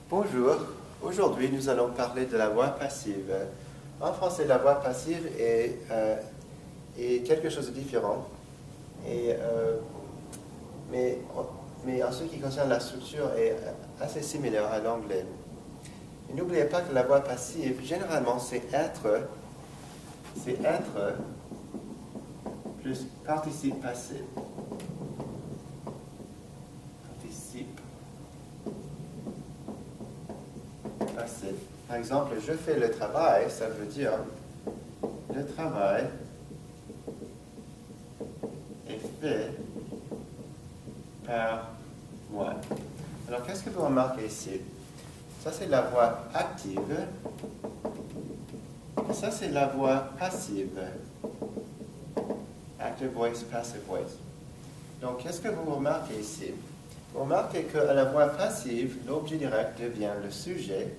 Bonjour, aujourd'hui nous allons parler de la voix passive. En français, la voix passive est quelque chose de différent, et, mais en ce qui concerne la structure est assez similaire à l'anglais. Et n'oubliez pas que la voix passive, généralement, c'est être plus participe passé. Participe passé. Par exemple, je fais le travail, ça veut dire le travail est fait par moi. Alors, qu'est-ce que vous remarquez ici? Ça, c'est la voix active. Et ça, c'est la voix passive. Active voice, passive voice. Donc, qu'est-ce que vous remarquez ici? Vous remarquez qu'à la voix passive, l'objet direct devient le sujet.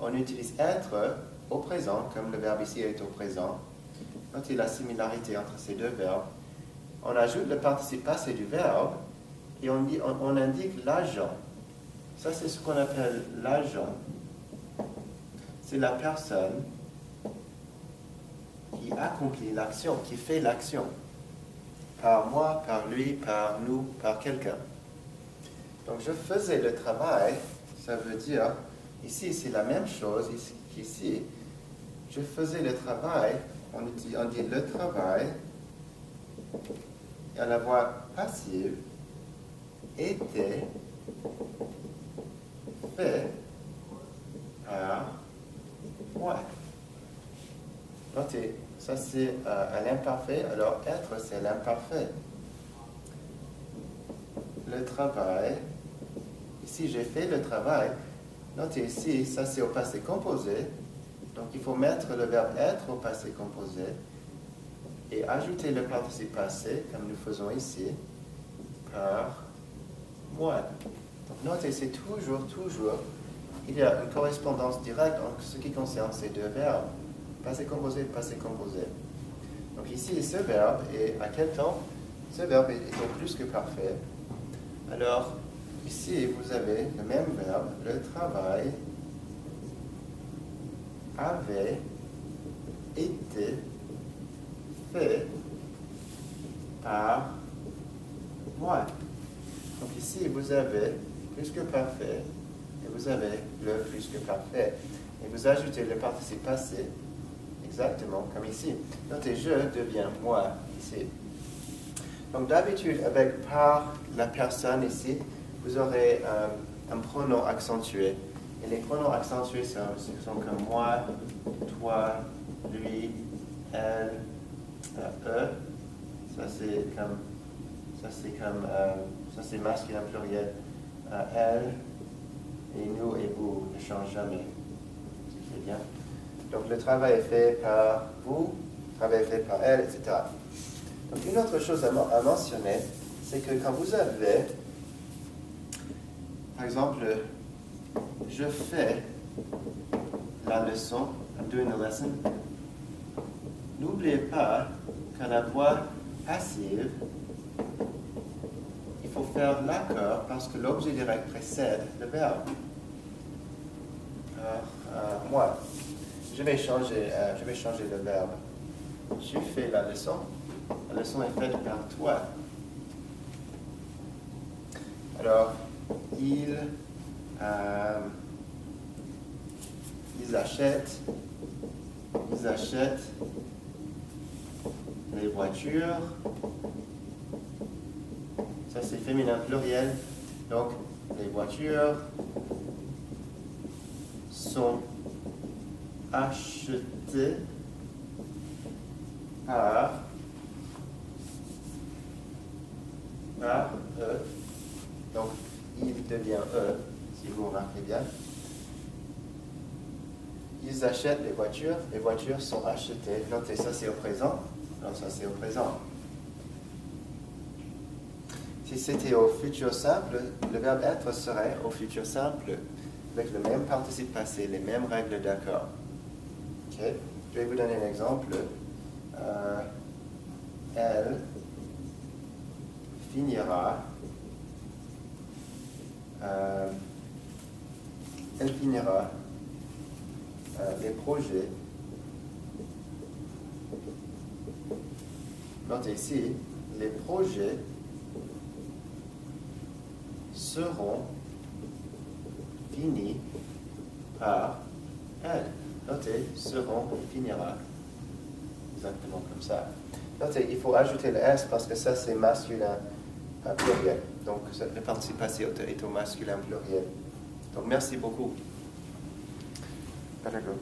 On utilise être au présent, comme le verbe ici est au présent. Notez la similarité entre ces deux verbes. On ajoute le participe passé du verbe et on indique l'agent. Ça, c'est ce qu'on appelle l'agent. C'est la personne qui accomplit l'action, qui fait l'action. Par moi, par lui, par nous, par quelqu'un. Donc, je faisais le travail, ça veut dire, ici, c'est la même chose qu'ici. Je faisais le travail, on dit le travail, et la voix passive était fait par moi. Notez, ça c'est à l'imparfait, alors être c'est l'imparfait. Le travail, ici j'ai fait le travail, notez ici, ça c'est au passé composé, donc il faut mettre le verbe être au passé composé et ajouter le participe passé, comme nous faisons ici, par moi. Donc notez, c'est toujours, il y a une correspondance directe en ce qui concerne ces deux verbes, passé composé, passé composé. Donc ici, ce verbe est à quel temps? Ce verbe est donc plus que parfait. Alors, ici, vous avez le même verbe, le travail avait été fait par moi. Donc ici, vous avez plus que parfait et vous avez le plus que parfait. Et vous ajoutez le participe passé exactement comme ici. Notez, je deviens moi ici. Donc d'habitude, avec par la personne ici, vous aurez un pronom accentué. Et les pronoms accentués sont comme moi, toi, lui, elle, eux. Ça c'est masculin pluriel. Elle et nous et vous ne changent jamais. C'est bien. Donc le travail est fait par vous, le travail est fait par elle, etc. Donc une autre chose à mentionner, c'est que quand vous avez, par exemple, je fais la leçon, I'm doing the lesson, n'oubliez pas qu'à la voix passive, il faut faire l'accord parce que l'objet direct précède le verbe. Moi. Je vais changer le verbe. Je fais la leçon. La leçon est faite par toi. Alors, ils achètent les voitures. Ça, c'est féminin pluriel. Donc, les voitures sont achetées par eux. Donc, il devient eux, si vous remarquez bien. Ils achètent les voitures sont achetées. Notez, ça c'est au présent. Non, ça c'est au présent. Si c'était au futur simple, le verbe être serait au futur simple, avec le même participe passé, les mêmes règles d'accord. Okay. Je vais vous donner un exemple. Elle finira elle finira. Les projets. Notez ici, les projets seront finis par elle. Notez, seront finira. Exactement comme ça. Notez, il faut ajouter le S parce que ça c'est masculin pluriel. Donc le participe passé est au masculin pluriel. Donc merci beaucoup. Better go.